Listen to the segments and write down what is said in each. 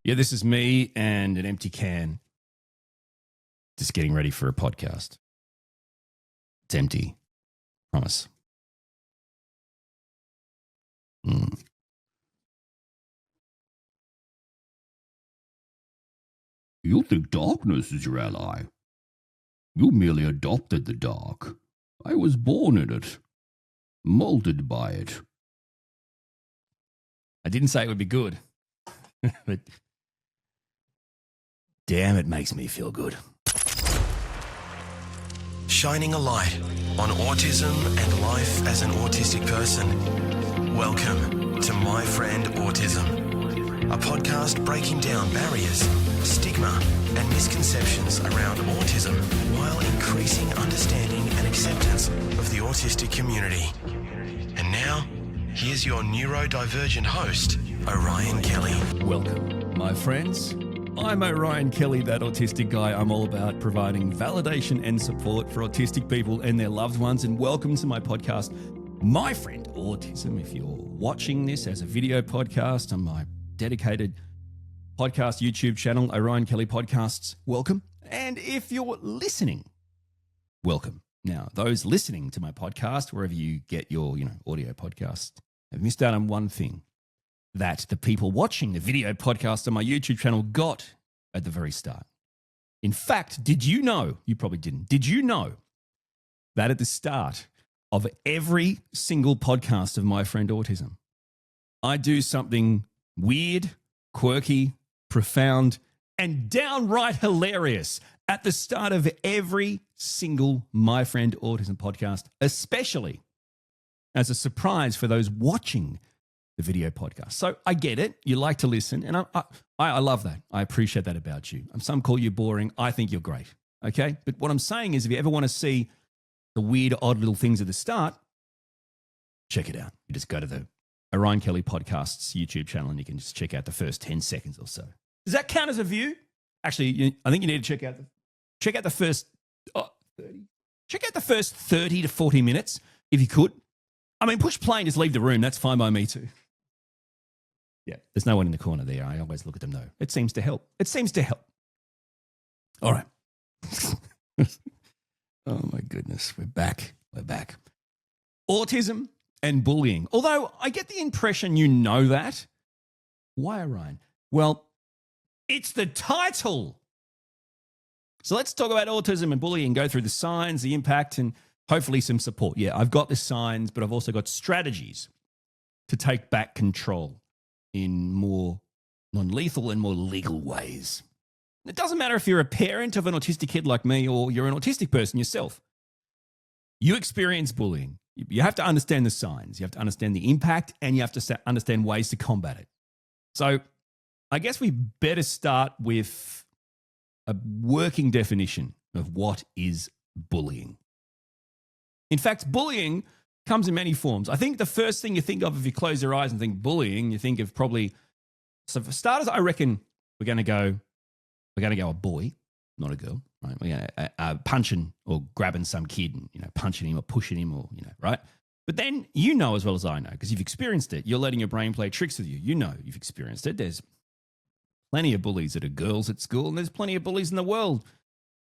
Yeah, this is me and an empty can. Just getting ready for a podcast. It's empty. Promise. You think darkness is your ally. You merely adopted the dark. I was born in it, molded by it. I didn't say it would be good, but damn, it makes me feel good. Shining a light on autism and life as an autistic person. Welcome to My Friend Autism, a podcast breaking down barriers, stigma, and misconceptions around autism while increasing understanding and acceptance of the autistic community. And now, here's your neurodivergent host, Orion Kelly. Welcome, my friends. I'm Orion Kelly, that autistic guy. I'm all about providing validation and support for autistic people and their loved ones. And welcome to my podcast, My Friend Autism. If you're watching this as a video podcast on my dedicated podcast YouTube channel, Orion Kelly Podcasts, welcome. And if you're listening, welcome. Now, those listening to my podcast, wherever you get your, audio podcast, have missed out on one thing that the people watching the video podcast on my YouTube channel got at the very start. In fact, did you know, you probably didn't, did you know that at the start of every single podcast of My Friend Autism, I do something weird, quirky, profound, and downright hilarious at the start of every single My Friend Autism podcast, especially as a surprise for those watching the video podcast. So I get it. You like to listen, and I love that. I appreciate that about you. Some call you boring. I think you're great, okay? But what I'm saying is if you ever want to see the weird, odd little things at the start, check it out. You just go to the Orion Kelly Podcasts YouTube channel and you can just check out the first 10 seconds or so. Does that count as a view? Actually, I think you need to check out the first 30. Check out the first 30 to 40 minutes if you could. I mean, push play and just leave the room. That's fine by me too. Yeah, there's no one in the corner there. I always look at them though. It seems to help. All right. Oh my goodness, we're back. Autism and bullying. Although I get the impression you know that. Why, Orion? Well, it's the title. So let's talk about autism and bullying, go through the signs, the impact, and hopefully some support. Yeah, I've got the signs, but I've also got strategies to take back control in more non-lethal and more legal ways. It doesn't matter if you're a parent of an autistic kid like me or you're an autistic person yourself. You experience bullying. You have to understand the signs. You have to understand the impact, and you have to understand ways to combat it. So I guess we better start with a working definition of what is bullying. In fact, bullying comes in many forms. I think the first thing you think of if you close your eyes and think bullying, you think of probably, so for starters, I reckon we're going to go a boy, not a girl, right? We're going to punching or grabbing some kid and, punching him or pushing him or, right? But then you know as well as I know, because you've experienced it. You're letting your brain play tricks with you. You know you've experienced it. There's plenty of bullies that are girls at school, and there's plenty of bullies in the world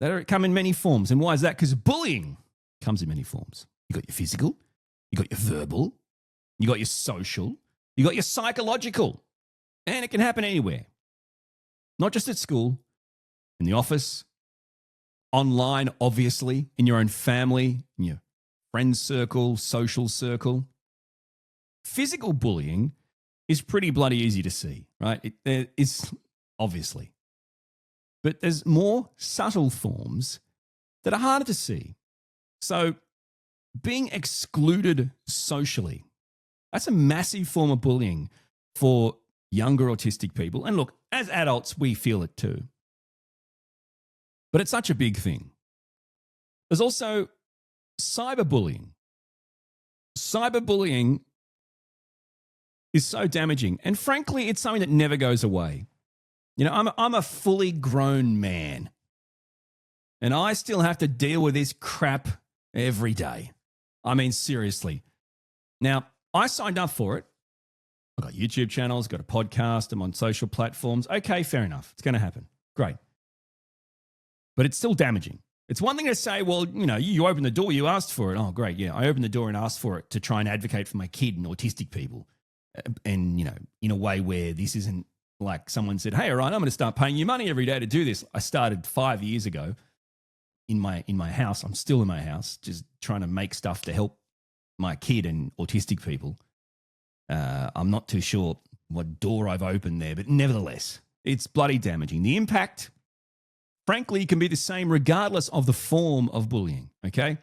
that come in many forms. And why is that? Because bullying comes in many forms. You got your physical, you got your verbal, you got your social, you got your psychological, and it can happen anywhere. Not just at school, in the office, online, obviously, in your own family, in your friend circle, social circle. Physical bullying is pretty bloody easy to see, right? It's obviously. But there's more subtle forms that are harder to see. So being excluded socially, that's a massive form of bullying for younger autistic people. And look, as adults, we feel it too. But it's such a big thing. There's also cyberbullying. Cyberbullying is so damaging. And frankly, it's something that never goes away. I'm a fully grown man. And I still have to deal with this crap every day. I mean, seriously. Now, I signed up for it. I've got YouTube channels, got a podcast, I'm on social platforms. Okay, fair enough. It's going to happen. Great. But it's still damaging. It's one thing to say, well, you opened the door, you asked for it. Oh, great. Yeah, I opened the door and asked for it to try and advocate for my kid and autistic people. And, in a way where this isn't like someone said, hey, Orion, I'm going to start paying you money every day to do this. I started 5 years ago in my house. I'm still in my house, just trying to make stuff to help my kid and autistic people. I'm not too sure what door I've opened there, but nevertheless, it's bloody damaging. The impact, frankly, can be the same regardless of the form of bullying, okay?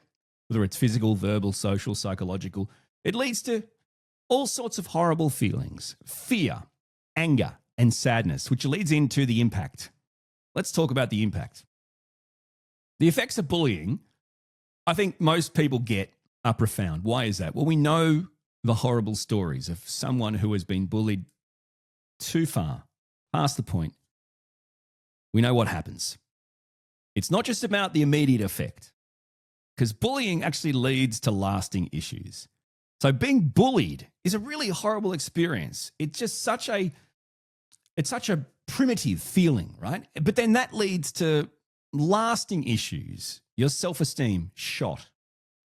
Whether it's physical, verbal, social, psychological. It leads to all sorts of horrible feelings, fear, anger, and sadness, which leads into the impact. Let's talk about the impact. The effects of bullying, I think most people get, are profound. Why is that? Well, we know the horrible stories of someone who has been bullied too far, past the point. We know what happens. It's not just about the immediate effect, because bullying actually leads to lasting issues. So being bullied is a really horrible experience. It's just such a primitive feeling, right? But then that leads to lasting issues. Your self-esteem shot.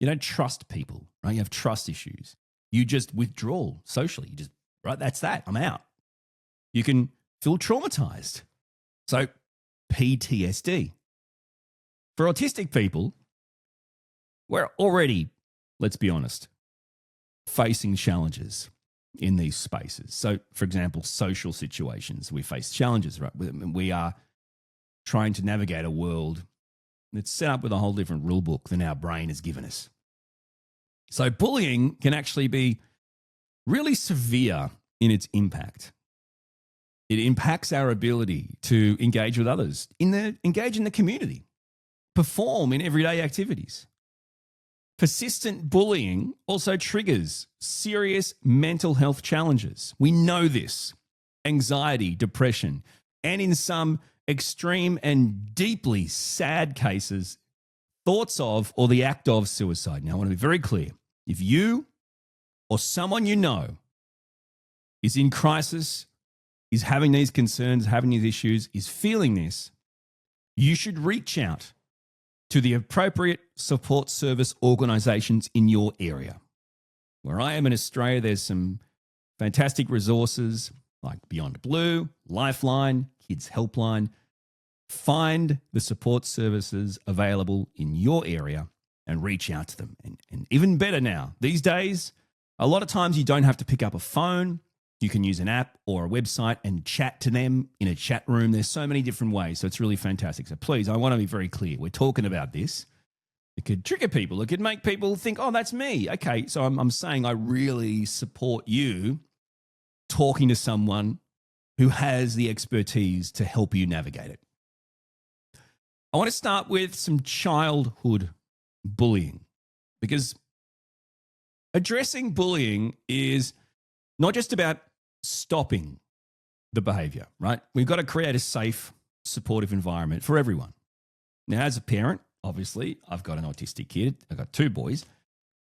You don't trust people, right? You have trust issues. You just withdraw socially. Right, that's that. I'm out. You can feel traumatized. So PTSD. For autistic people, we're already, let's be honest, facing challenges in these spaces. So, for example, social situations, we face challenges, right? We are trying to navigate a world that's set up with a whole different rule book than our brain has given us. So bullying can actually be really severe in its impact. It impacts our ability to engage with others, engage in the community, perform in everyday activities. Persistent bullying also triggers serious mental health challenges. We know this. Anxiety, depression, and in some extreme and deeply sad cases, thoughts of or the act of suicide. Now, I want to be very clear. If you or someone you know is in crisis, is having these concerns, having these issues, is feeling this, you should reach out to the appropriate support service organisations in your area. Where I am in Australia, there's some fantastic resources like Beyond Blue, Lifeline, Kids Helpline. Find the support services available in your area and reach out to them. And even better now, these days, a lot of times you don't have to pick up a phone. You can use an app or a website and chat to them in a chat room. There's so many different ways, so it's really fantastic. So please, I want to be very clear. We're talking about this. It could trigger people. It could make people think, oh, that's me. Okay, so I'm saying I really support you talking to someone who has the expertise to help you navigate it. I want to start with some childhood bullying, because addressing bullying is not just about stopping the behavior, right? We've got to create a safe, supportive environment for everyone. Now, as a parent, obviously, I've got an autistic kid. I've got 2 boys.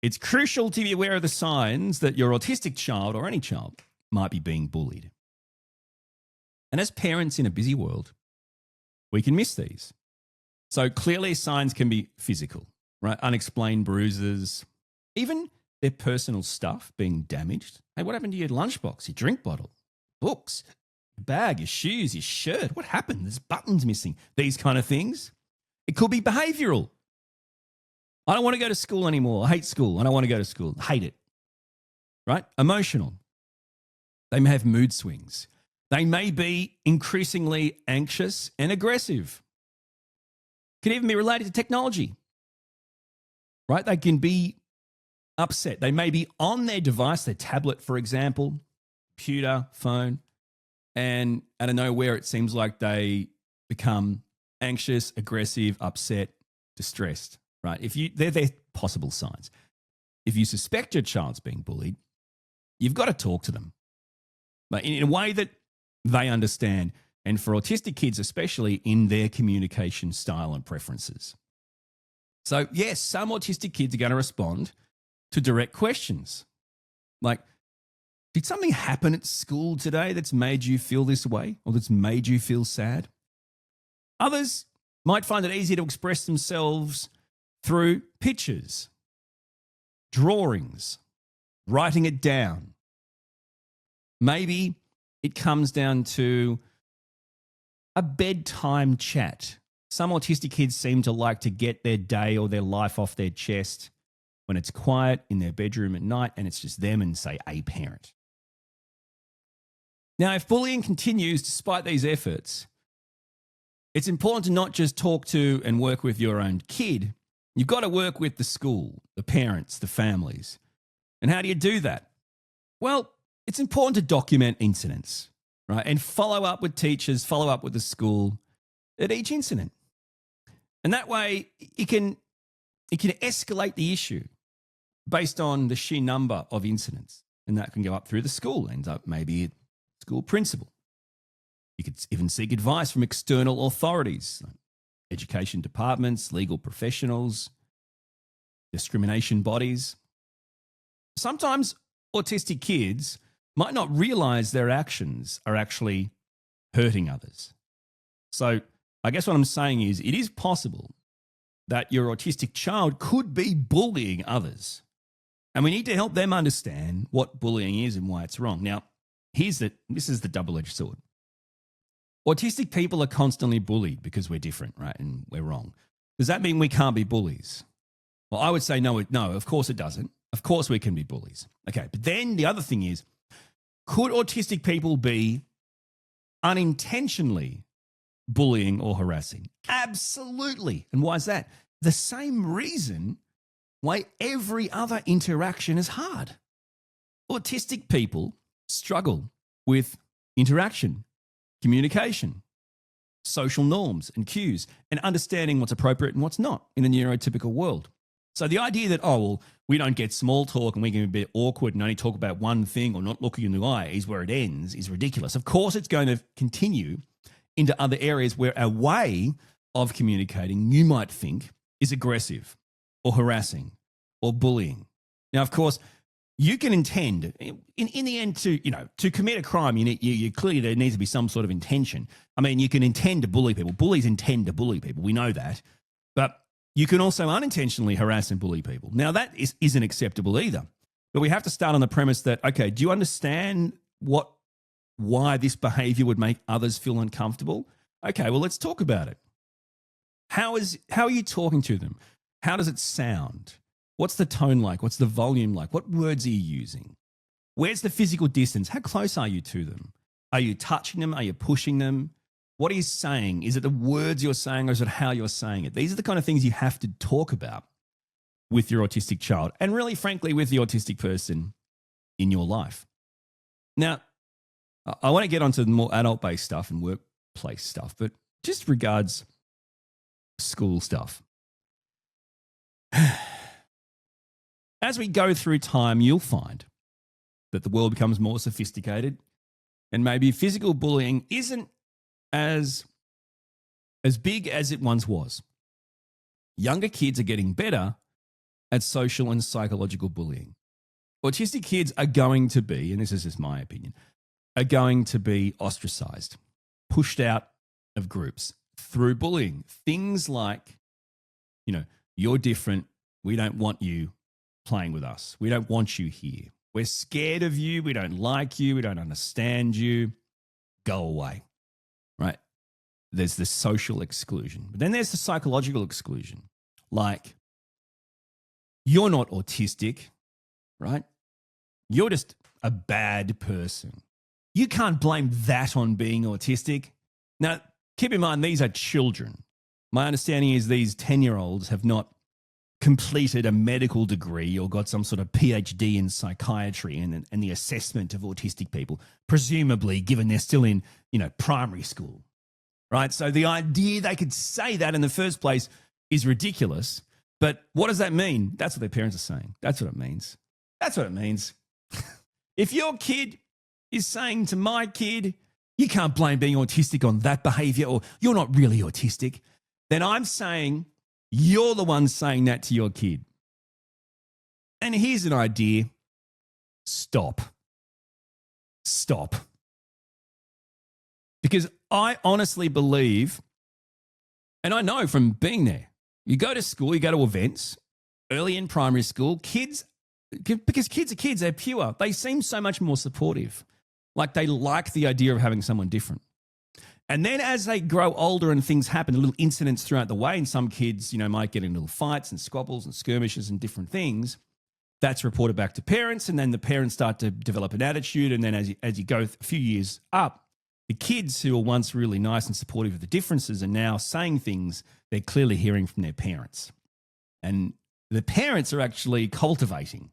It's crucial to be aware of the signs that your autistic child or any child might be being bullied. And as parents in a busy world, we can miss these. So clearly signs can be physical, right? Unexplained bruises, even their personal stuff being damaged. Hey, what happened to your lunchbox, your drink bottle, books, your bag, your shoes, your shirt? What happened? There's buttons missing. These kind of things. It could be behavioral. I don't want to go to school anymore. I hate school. I don't want to go to school. I hate it. Right? Emotional. They may have mood swings. They may be increasingly anxious and aggressive. Could even be related to technology. Right? They can be upset. They may be on their device, their tablet, for example, computer, phone, and out of nowhere, it seems like they become anxious, aggressive, upset, distressed, right? They're possible signs. If you suspect your child's being bullied, you've got to talk to them, but in a way that they understand, and for autistic kids especially, in their communication style and preferences. So yes, some autistic kids are going to respond to direct questions. Like, Did something happen at school today that's made you feel this way or that's made you feel sad? Others might find it easier to express themselves through pictures, drawings, writing it down. Maybe it comes down to a bedtime chat. Some autistic kids seem to like to get their day or their life off their chest when it's quiet in their bedroom at night and it's just them and, say, a parent. Now, if bullying continues despite these efforts, it's important to not just talk to and work with your own kid. You've got to work with the school, the parents, the families. And how do you do that? Well, it's important to document incidents, right? And follow up with teachers, follow up with the school at each incident. And that way it can escalate the issue based on the sheer number of incidents. And that can go up through the school, ends up maybe at school principal. You could even seek advice from external authorities, like education departments, legal professionals, discrimination bodies. Sometimes autistic kids might not realize their actions are actually hurting others. So I guess what I'm saying is it is possible that your autistic child could be bullying others. And we need to help them understand what bullying is and why it's wrong. Now, this is the double-edged sword. Autistic people are constantly bullied because we're different, right? And we're wrong. Does that mean we can't be bullies? Well, I would say no, of course it doesn't. Of course we can be bullies. Okay, but then the other thing is, could autistic people be unintentionally bullying or harassing? Absolutely. And why is that? The same reason why every other interaction is hard. Autistic people struggle with interaction, communication, social norms and cues, and understanding what's appropriate and what's not in a neurotypical world. So the idea that, we don't get small talk and we can be a bit awkward and only talk about one thing or not looking in the eye is where it ends is ridiculous. Of course, it's going to continue into other areas where our way of communicating, you might think, is aggressive or harassing or bullying. Now, of course, you can intend, in the end, to commit a crime, you clearly there needs to be some sort of intention. I mean, you can intend to bully people. Bullies intend to bully people. We know that. But you can also unintentionally harass and bully people. Now, that isn't acceptable either. But we have to start on the premise that, okay, do you understand why this behavior would make others feel uncomfortable? Okay, well, let's talk about it. How are you talking to them? How does it sound? What's the tone like? What's the volume like? What words are you using? Where's the physical distance? How close are you to them? Are you touching them? Are you pushing them? What are you saying? Is it the words you're saying or is it how you're saying it? These are the kind of things you have to talk about with your autistic child and really, frankly, with the autistic person in your life. Now, I want to get onto the more adult-based stuff and workplace stuff, but just regards school stuff. As we go through time, you'll find that the world becomes more sophisticated and maybe physical bullying isn't as big as it once was. Younger kids are getting better at social and psychological bullying. Autistic kids are going to be, and this is just my opinion, are going to be ostracized, pushed out of groups through bullying. Things like, you're different. We don't want you playing with us. We don't want you here. We're scared of you. We don't like you. We don't understand you. Go away, right? There's the social exclusion. But then there's the psychological exclusion. Like, you're not autistic, right? You're just a bad person. You can't blame that on being autistic. Now, keep in mind, these are children. My understanding is these 10-year-olds have not completed a medical degree or got some sort of PhD in psychiatry and the assessment of autistic people, presumably given they're still in, primary school, right? So the idea they could say that in the first place is ridiculous. But what does that mean? That's what their parents are saying. That's what it means. That's what it means. If your kid is saying to my kid, you can't blame being autistic on that behavior or you're not really autistic, then I'm saying you're the one saying that to your kid. And here's an idea. Stop. stop. Because I honestly believe, and I know from being there, you go to school, you go to events early in primary school, because kids are kids, they're pure. They seem so much more supportive. Like they like the idea of having someone different. And then as they grow older and things happen, little incidents throughout the way, and some kids, might get in little fights and squabbles and skirmishes and different things, that's reported back to parents, and then the parents start to develop an attitude, and then as you go a few years up, the kids who were once really nice and supportive of the differences are now saying things they're clearly hearing from their parents. And the parents are actually cultivating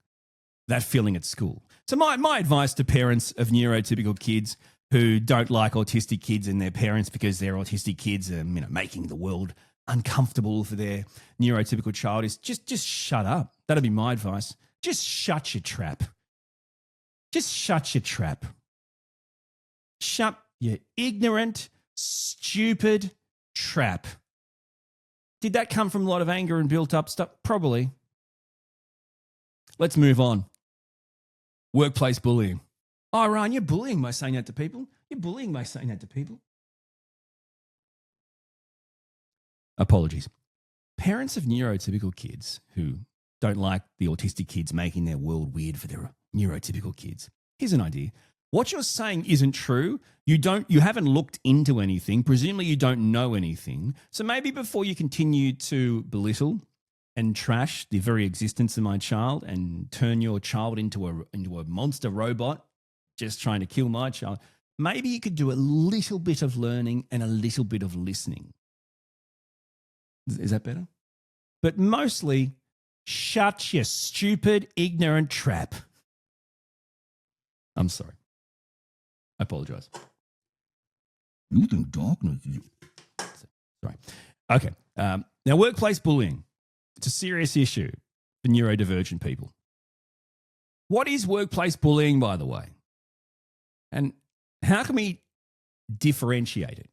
that feeling at school. So my advice to parents of neurotypical kids who don't like autistic kids and their parents because their autistic kids are making the world uncomfortable for their neurotypical child is just shut up. That'd be my advice. Just shut your trap. Just shut your trap. Shut your ignorant, stupid trap. Did that come from a lot of anger and built up stuff? Probably. Let's move on. Workplace bullying. Oh, Ryan, you're bullying by saying that to people. You're bullying by saying that to people. Apologies. Parents of neurotypical kids who don't like the autistic kids making their world weird for their neurotypical kids. Here's an idea. What you're saying isn't true. You haven't looked into anything. Presumably you don't know anything. So maybe before you continue to belittle and trash the very existence of my child and turn your child into a monster robot just trying to kill my child, maybe you could do a little bit of learning and a little bit of listening. Is that better? But mostly, shut your stupid, ignorant trap. I'm sorry. I apologize. You think darkness is... Sorry. Okay. Now, workplace bullying. It's a serious issue for neurodivergent people. What is workplace bullying, by the way? And how can we differentiate it?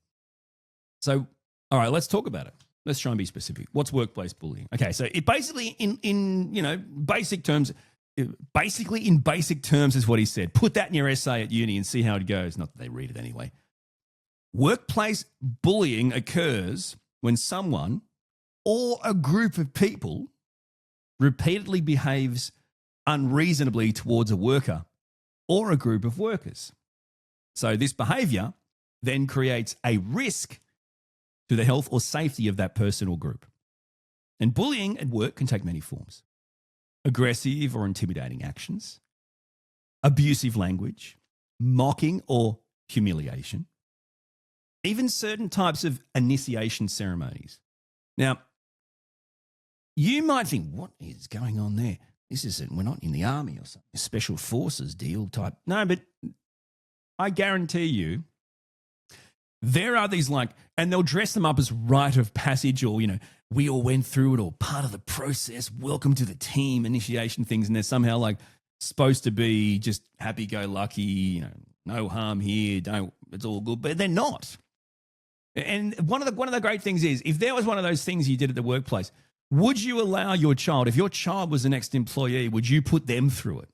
So, all right, let's talk about it. Let's try and be specific. What's workplace bullying? Okay, so it basically, in basic terms, is what he said. Put that in your essay at uni and see how it goes. Not that they read it anyway. Workplace bullying occurs when someone or a group of people repeatedly behaves unreasonably towards a worker or a group of workers. So this behavior then creates a risk to the health or safety of that person or group. And bullying at work can take many forms. Aggressive or intimidating actions, abusive language, mocking or humiliation, even certain types of initiation ceremonies. Now, you might think, what is going on there? We're not in the army or something, special forces deal type. No, but I guarantee you, there are these and they'll dress them up as rite of passage or, we all went through it or part of the process, welcome to the team, initiation things. And they're somehow supposed to be just happy-go-lucky, no harm here, it's all good, but they're not. And one of the great things is, if there was one of those things you did at the workplace, would you allow your child, if your child was the next employee, would you put them through it?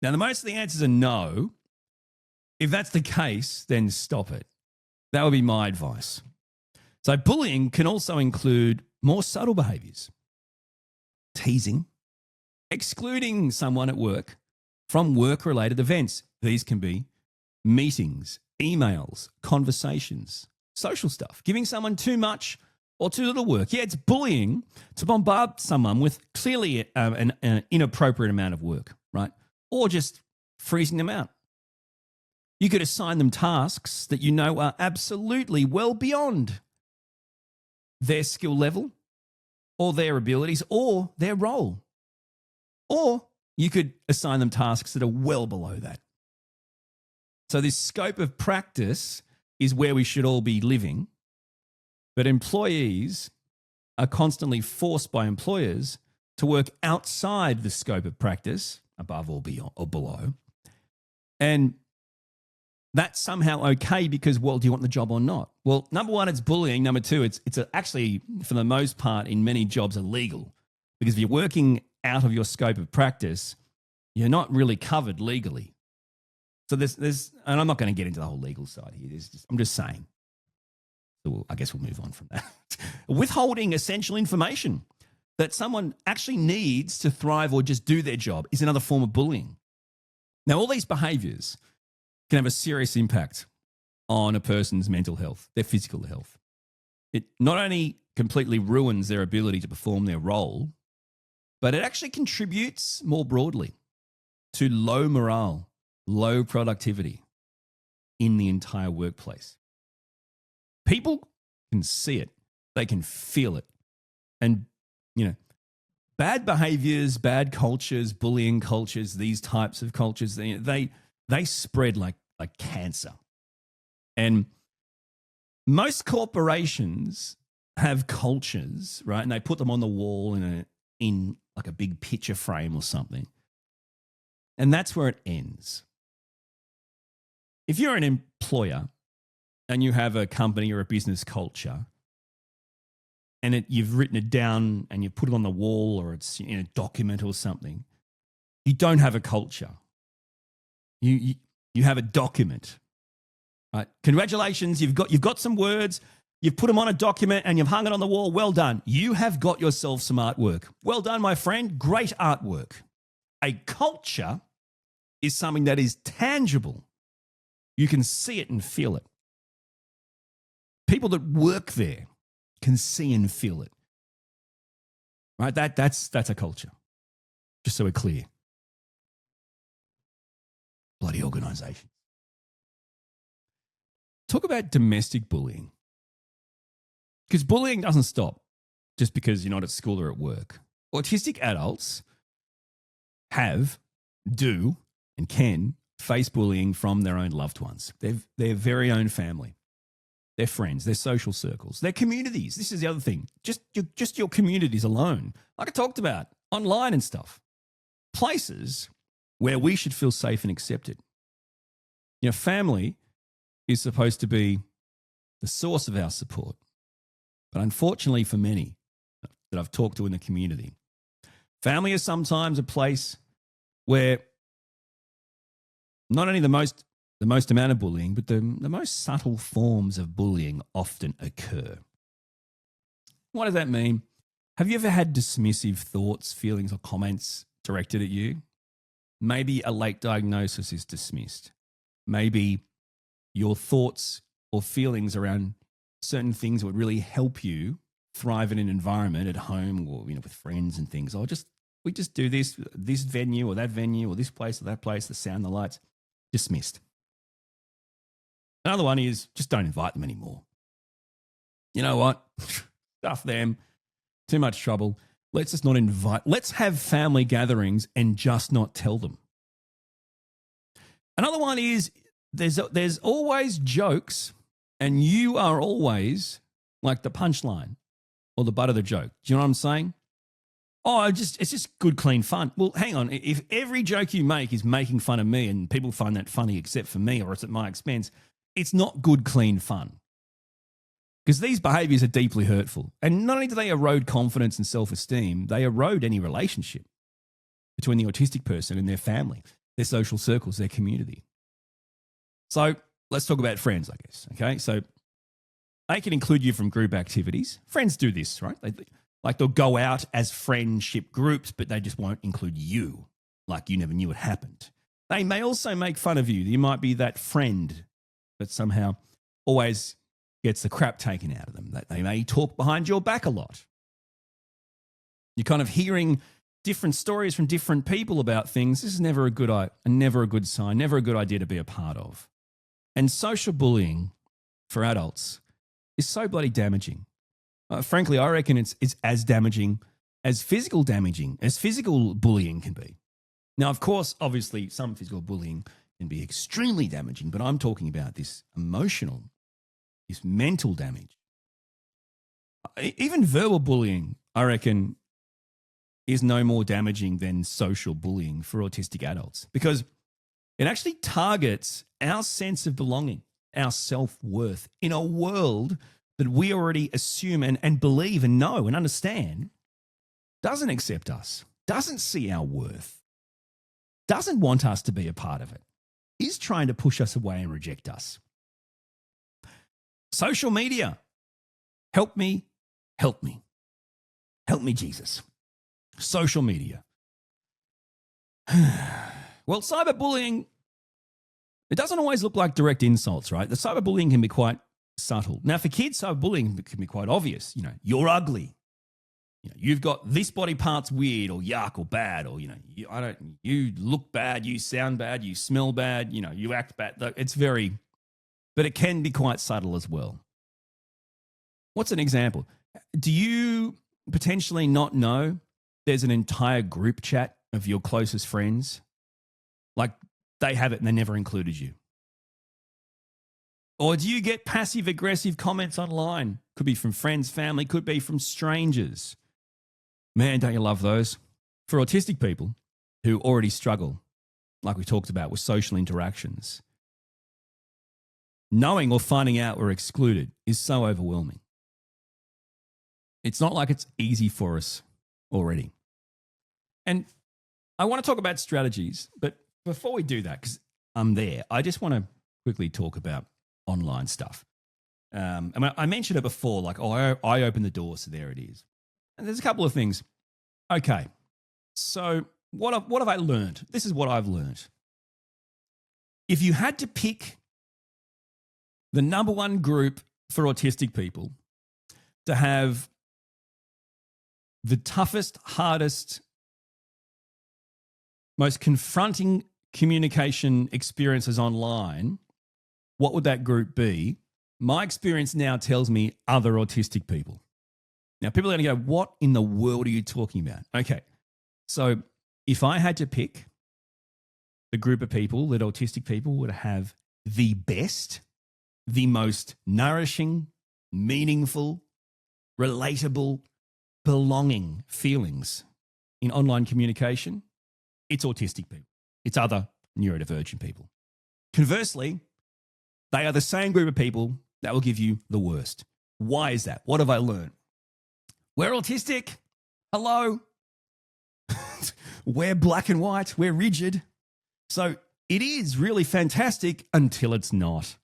Now, most of the answers are no. If that's the case, then stop it. That would be my advice. So bullying can also include more subtle behaviours. Teasing, excluding someone at work from work-related events. These can be meetings, emails, conversations, social stuff, giving someone too much or too little work. Yeah, it's bullying to bombard someone with clearly an inappropriate amount of work, right? Or just freezing them out. You could assign them tasks that are absolutely well beyond their skill level or their abilities or their role. Or you could assign them tasks that are well below that. So this scope of practice is where we should all be living, but employees are constantly forced by employers to work outside the scope of practice, above or beyond or below. And that's somehow okay because, do you want the job or not? Well, number one, it's bullying. Number two, it's actually, for the most part, in many jobs, illegal. Because if you're working out of your scope of practice, you're not really covered legally. So there's, and I'm not going to get into the whole legal side here. I'm just saying. So I guess we'll move on from that. Withholding essential information that someone actually needs to thrive or just do their job is another form of bullying. Now, all these behaviors can have a serious impact on a person's mental health, their physical health. It not only completely ruins their ability to perform their role, but it actually contributes more broadly to low morale, low productivity in the entire workplace. People can see it, they can feel it. And, bad behaviors, bad cultures, bullying cultures, these types of cultures, they spread like cancer. And most corporations have cultures, right? And they put them on the wall in like a big picture frame or something. And that's where it ends. If you're an employer and you have a company or a business culture and you've written it down and you put it on the wall or it's in a document or something, you don't have a culture. You have a document. Right? Congratulations, you've got some words, you've put them on a document and you've hung it on the wall. Well done. You have got yourself some artwork. Well done, my friend. Great artwork. A culture is something that is tangible. You can see it and feel it. People that work there can see and feel it. Right? That's a culture. Just so we're clear. Bloody organisation. Talk about domestic bullying. Because bullying doesn't stop just because you're not at school or at work. Autistic adults do, and can face bullying from their own loved ones, their very own family, their friends, their social circles, their communities. This is the other thing. Just your communities alone, like I talked about, online and stuff. Places where we should feel safe and accepted. Family is supposed to be the source of our support. But unfortunately for many that I've talked to in the community, family is sometimes a place where not only the most amount of bullying, but the most subtle forms of bullying often occur. What does that mean? Have you ever had dismissive thoughts, feelings, or comments directed at you? Maybe a late diagnosis is dismissed. Maybe your thoughts or feelings around certain things would really help you thrive in an environment at home or with friends and things. We just do this venue or that venue or this place or that place, the sound, the lights, dismissed. Another one is just don't invite them anymore. You know what? Stuff them. Too much trouble. Let's just not invite. Let's have family gatherings and just not tell them. Another one is there's always jokes and you are always like the punchline or the butt of the joke. Do you know what I'm saying? Oh, it's just good, clean fun. Well, hang on. If every joke you make is making fun of me and people find that funny except for me or it's at my expense, it's not good, clean fun. Because these behaviors are deeply hurtful. And not only do they erode confidence and self-esteem, they erode any relationship between the autistic person and their family, their social circles, their community. So let's talk about friends, I guess. Okay, so they can include you from group activities. Friends do this, right? They'll go out as friendship groups, but they just won't include you, like you never knew it happened. They may also make fun of you. You might be that friend that somehow always gets the crap taken out of them. They may talk behind your back a lot. You're kind of hearing different stories from different people about things. This is never a good sign, never a good idea to be a part of. And social bullying for adults is so bloody damaging. Frankly, I reckon it's as damaging as physical bullying can be. Now, of course, obviously, some physical bullying can be extremely damaging, but I'm talking about this emotional, this mental damage. Even verbal bullying, I reckon, is no more damaging than social bullying for autistic adults because it actually targets our sense of belonging, our self-worth in a world that we already assume and believe and know and understand doesn't accept us, doesn't see our worth, doesn't want us to be a part of it. is trying to push us away and reject us. Social media. Help me, help me. Help me, Jesus. Social media. Well, cyberbullying, it doesn't always look like direct insults, right? The cyberbullying can be quite subtle. Now, for kids, cyberbullying can be quite obvious. You know, you're ugly. You know, you've got this body part's weird or yuck or bad, or, you know, you look bad, you sound bad, you smell bad, you know, you act bad. It's very, but it can be quite subtle as well. What's an example? Do you potentially not know there's an entire group chat of your closest friends? Like they have it and they never included you. Or do you get passive-aggressive comments online? Could be from friends, family, could be from strangers. Man, don't you love those? For autistic people who already struggle, like we talked about, with social interactions, knowing or finding out we're excluded is so overwhelming. It's not like it's easy for us already. And I want to talk about strategies, but before we do that, because I'm there, I just want to quickly talk about online stuff. I mentioned it before, like, I opened the door, so there it is. And there's a couple of things. Okay, so what have I learned? This is what I've learned. If you had to pick the number one group for autistic people to have the toughest, hardest, most confronting communication experiences online, what would that group be? My experience now tells me other autistic people. Now, people are going to go, what in the world are you talking about? Okay, so if I had to pick the group of people that autistic people would have the best, the most nourishing, meaningful, relatable, belonging feelings in online communication, it's autistic people. It's other neurodivergent people. Conversely, they are the same group of people that will give you the worst. Why is that? What have I learned? We're autistic. Hello. We're black and white. We're rigid. So it is really fantastic until it's not.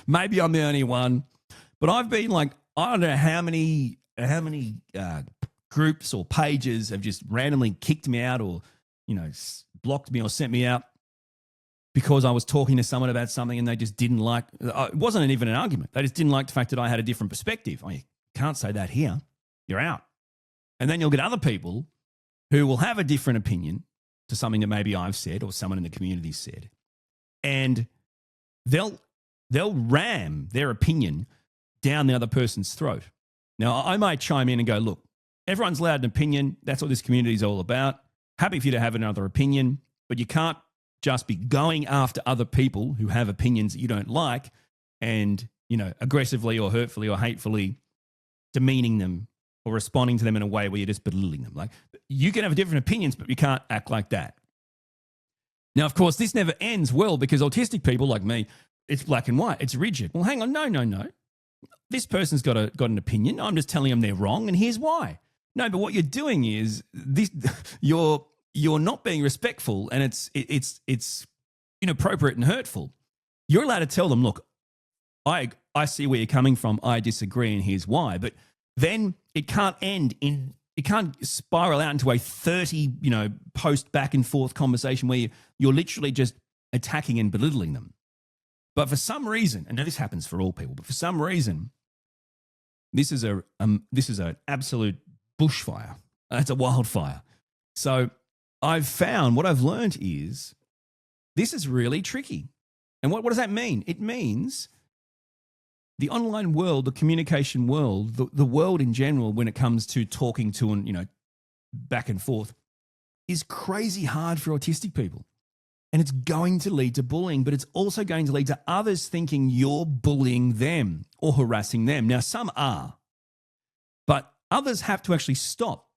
Maybe I'm the only one, but I've been like, I don't know how many groups or pages have just randomly kicked me out or, you know, blocked me or sent me out because I was talking to someone about something and they just didn't like, it wasn't even an argument. They just didn't like the fact that I had a different perspective. You can't say that here. You're out. And then you'll get other people who will have a different opinion to something that maybe I've said or someone in the community said. And they'll ram their opinion down the other person's throat. Now, I might chime in and go, look, everyone's allowed an opinion. That's what this community is all about. Happy for you to have another opinion, but you can't just be going after other people who have opinions that you don't like and, you know, aggressively or hurtfully or hatefully demeaning them or responding to them in a way where you're just belittling them. Like, you can have different opinions, but you can't act like that. Now, of course, this never ends well because autistic people like me, it's black and white. It's rigid. Well, hang on. No. This person's got an opinion. I'm just telling them they're wrong, and here's why. No, but what you're doing is this: you're not being respectful, and it's inappropriate and hurtful. You're allowed to tell them, look, I see where you're coming from. I disagree, and here's why. But then it can't it can't spiral out into a 30 post back and forth conversation where you're literally just attacking and belittling them. But for some reason, and this happens for all people, but for some reason, this is an absolute bushfire. It's a wildfire. So I've found, what I've learned is this is really tricky. And what does that mean? It means the online world, the communication world, the world in general, when it comes to talking to and back and forth, is crazy hard for autistic people. And it's going to lead to bullying, but it's also going to lead to others thinking you're bullying them or harassing them. Now, some are, but others have to actually stop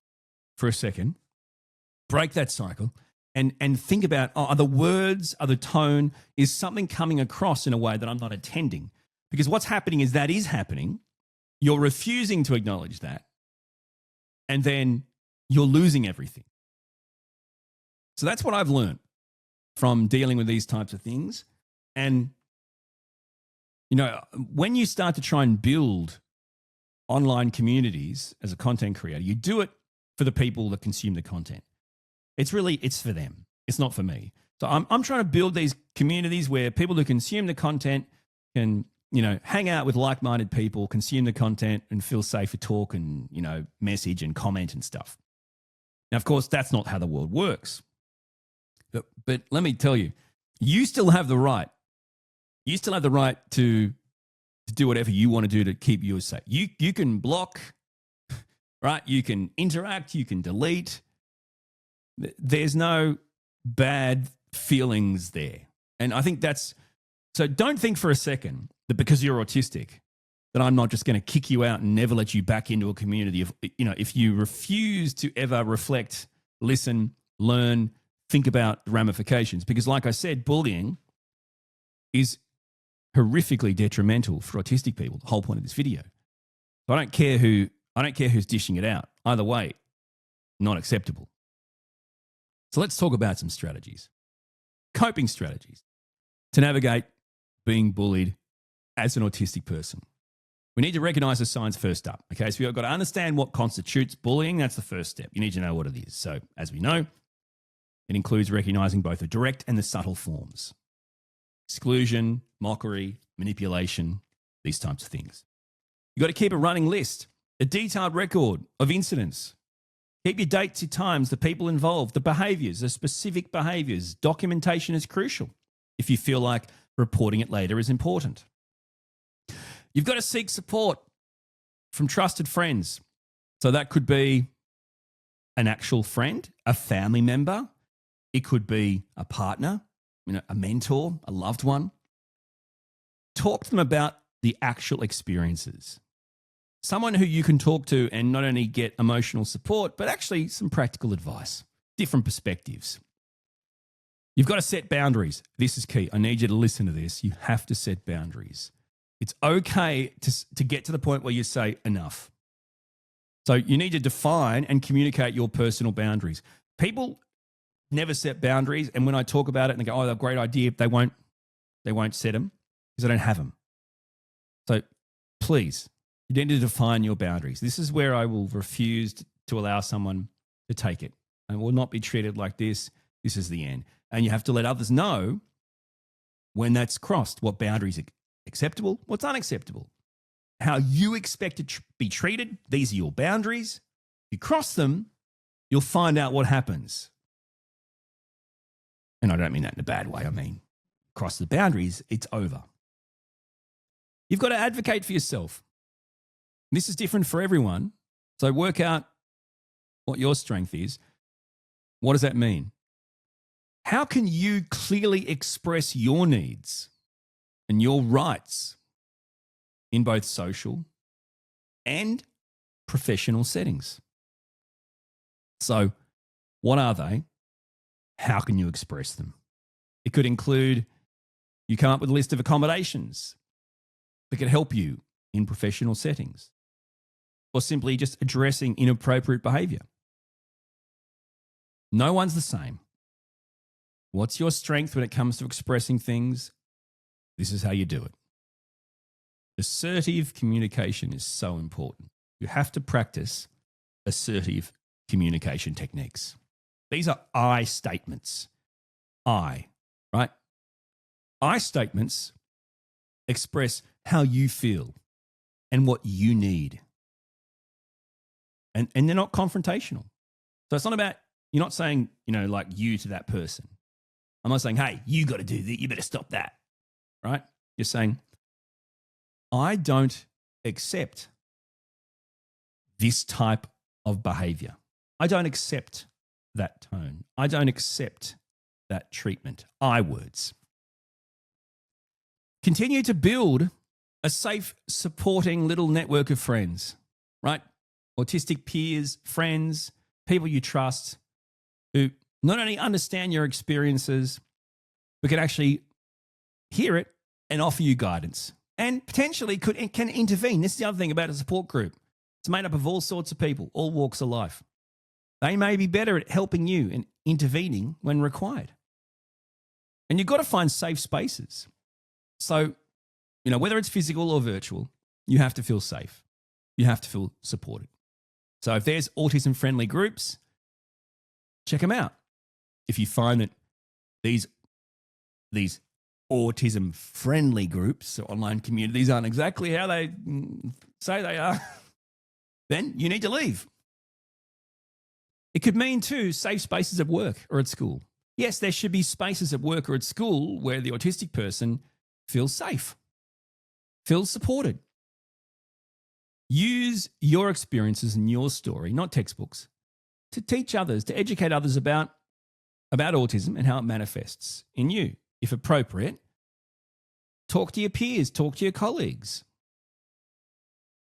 for a second, break that cycle, and think about, are the words, are the tone, is something coming across in a way that I'm not attending? Because what's happening is that is happening. You're refusing to acknowledge that, and then you're losing everything. So that's what I've learned. from dealing with these types of things. And, you know, when you start to try and build online communities as a content creator, you do it for the people that consume the content. It's for them. It's not for me. So I'm trying to build these communities where people who consume the content can, you know, hang out with like-minded people, consume the content and feel safe to talk and, you know, message and comment and stuff. Now, of course, that's not how the world works. But let me tell you, you still have the right. You still have the right to do whatever you want to do to keep you safe. You can block, right? You can interact, you can delete. There's no bad feelings there. And I think so don't think for a second that because you're autistic, that I'm not just going to kick you out and never let you back into a community. If you refuse to ever reflect, listen, learn, think about the ramifications. Because like I said, bullying is horrifically detrimental for autistic people, the whole point of this video. So I don't care who's dishing it out. Either way, not acceptable. So let's talk about some strategies. Coping strategies to navigate being bullied as an autistic person. We need to recognize the signs first up. Okay, so we've got to understand what constitutes bullying. That's the first step. You need to know what it is. So as we know, it includes recognizing both the direct and the subtle forms. Exclusion, mockery, manipulation, these types of things. You've got to keep a running list, a detailed record of incidents. Keep your dates, your times, the people involved, the behaviors, the specific behaviors. Documentation is crucial if you feel like reporting it later is important. You've got to seek support from trusted friends. So that could be an actual friend, a family member. It could be a partner, a mentor, a loved one. Talk to them about the actual experiences. Someone who you can talk to and not only get emotional support, but actually some practical advice, different perspectives. You've got to set boundaries. This is key. I need you to listen to this. You have to set boundaries. It's okay to get to the point where you say enough. So you need to define and communicate your personal boundaries. People never set boundaries, and when I talk about it and they go, oh, that's a great idea, they won't set them because they don't have them. So please, you need to define your boundaries. This is where I will refuse to allow someone to take it. I will not be treated like this. This is the end. And you have to let others know when that's crossed, what boundaries are acceptable, what's unacceptable, how you expect to be treated. These are your boundaries. If you cross them, you'll find out what happens. And I don't mean that in a bad way. I mean, cross the boundaries, it's over. You've got to advocate for yourself. This is different for everyone. So work out what your strength is. What does that mean? How can you clearly express your needs and your rights in both social and professional settings? So what are they? How can you express them? It could include you come up with a list of accommodations that could help you in professional settings, or simply just addressing inappropriate behavior. No one's the same. What's your strength when it comes to expressing things? This is how you do it. Assertive communication is so important. You have to practice assertive communication techniques. These are I statements. I, right? I statements express how you feel and what you need. And they're not confrontational. So it's not about, you're not saying, like you to that person. I'm not saying, hey, you got to do that. You better stop that, right? You're saying, I don't accept this type of behavior. I don't accept that tone. I don't accept that treatment. I words. Continue to build a safe, supporting little network of friends, right? Autistic peers, friends, people you trust who not only understand your experiences, but can actually hear it and offer you guidance and potentially can intervene. This is the other thing about a support group. It's made up of all sorts of people, all walks of life. They may be better at helping you and intervening when required. And you've got to find safe spaces. So, whether it's physical or virtual, you have to feel safe. You have to feel supported. So if there's autism-friendly groups, check them out. If you find that these autism-friendly groups or online communities aren't exactly how they say they are, then you need to leave. It could mean, too, safe spaces at work or at school. Yes, there should be spaces at work or at school where the autistic person feels safe, feels supported. Use your experiences and your story, not textbooks, to teach others, to educate others about autism and how it manifests in you. If appropriate, talk to your peers, talk to your colleagues.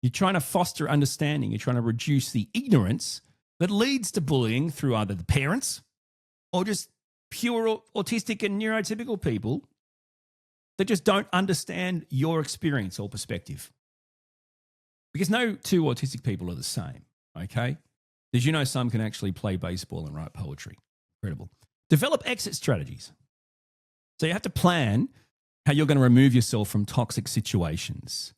You're trying to foster understanding. You're trying to reduce the ignorance that leads to bullying through either the parents or just pure autistic and neurotypical people that just don't understand your experience or perspective. Because no two autistic people are the same, okay? Did you know some can actually play baseball and write poetry? Incredible. Develop exit strategies. So you have to plan how you're going to remove yourself from toxic situations.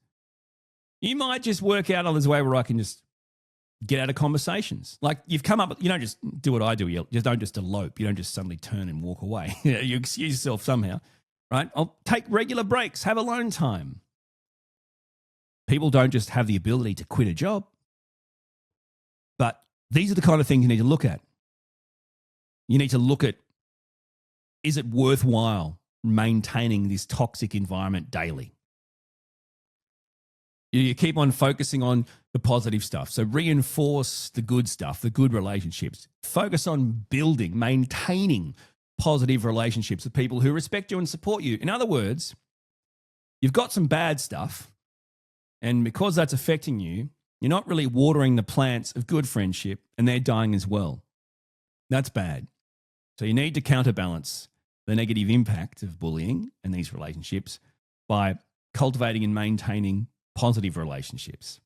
You might just work out on this way where I can just get out of conversations. Like you've come up, you don't just do what I do. You just don't just elope. You don't just suddenly turn and walk away. You excuse yourself somehow, right? I'll take regular breaks, have alone time. People don't just have the ability to quit a job. But these are the kind of things you need to look at. You need to look at, is it worthwhile maintaining this toxic environment daily? You keep on focusing on the positive stuff. So reinforce the good stuff, the good relationships. Focus on building, maintaining positive relationships with people who respect you and support you. In other words, you've got some bad stuff, and because that's affecting you, you're not really watering the plants of good friendship, and they're dying as well. That's bad. So you need to counterbalance the negative impact of bullying and these relationships by cultivating and maintaining positive relationships.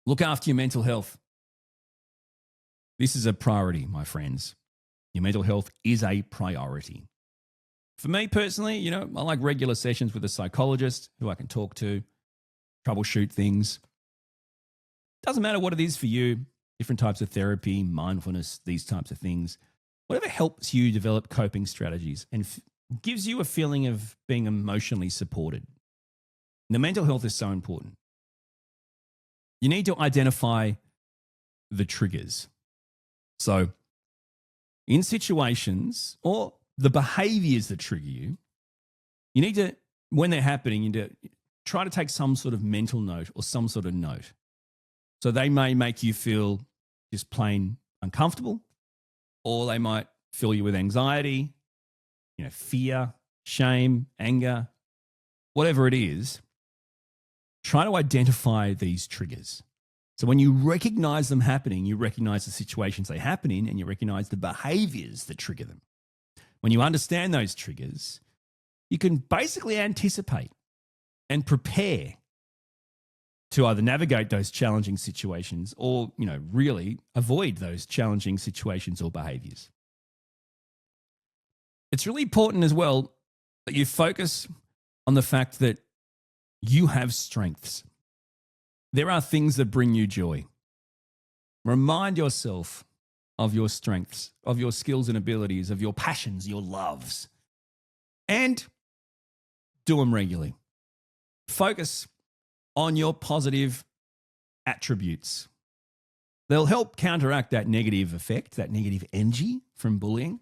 Look after your mental health. This is a priority, my friends. Your mental health is a priority. For me personally, I like regular sessions with a psychologist who I can talk to, troubleshoot things. Doesn't matter what it is for you, different types of therapy, mindfulness, these types of things. Whatever helps you develop coping strategies and gives you a feeling of being emotionally supported. The mental health is so important. You need to identify the triggers. So in situations or the behaviors that trigger you, you need to, when they're happening, you need to try to take some sort of mental note or some sort of note. So they may make you feel just plain uncomfortable, or they might fill you with anxiety, fear, shame, anger, whatever it is. Try to identify these triggers. So when you recognize them happening, you recognize the situations they happen in, and you recognize the behaviors that trigger them. When you understand those triggers, you can basically anticipate and prepare to either navigate those challenging situations or, really avoid those challenging situations or behaviors. It's really important as well that you focus on the fact that you have strengths. There are things that bring you joy. Remind yourself of your strengths, of your skills and abilities, of your passions, your loves, and do them regularly. Focus on your positive attributes. They'll help counteract that negative effect, that negative energy from bullying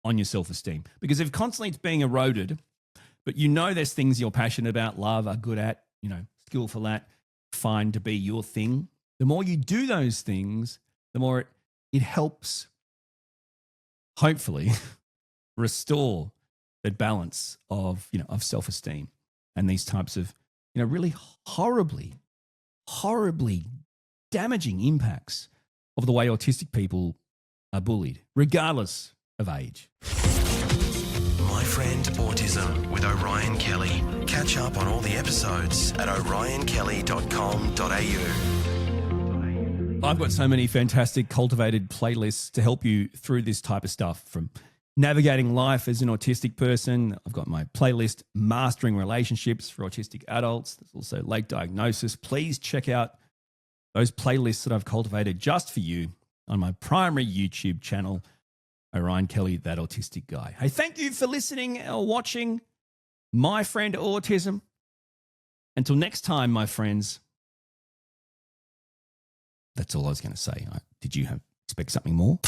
on your self-esteem. Because if constantly it's being eroded, but there's things you're passionate about, love, are good at, skillful at, find to be your thing, the more you do those things, the more it helps, hopefully, restore that balance of self-esteem and these types of, really horribly damaging impacts of the way autistic people are bullied, regardless of age. My Friend Autism with Orion Kelly. Catch up on all the episodes at orionkelly.com.au. I've got so many fantastic cultivated playlists to help you through this type of stuff, from navigating life as an autistic person. I've got my playlist, Mastering Relationships for Autistic Adults. There's also Late Diagnosis. Please check out those playlists that I've cultivated just for you on my primary YouTube channel, Orion Kelly, That Autistic Guy. Hey, thank you for listening or watching My Friend Autism. Until next time, my friends, that's all I was going to say. Did you expect something more?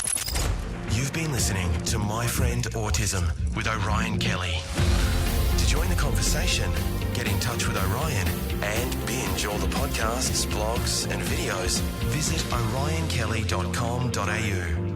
You've been listening to My Friend Autism with Orion Kelly. To join the conversation, get in touch with Orion and binge all the podcasts, blogs and videos, visit orionkelly.com.au.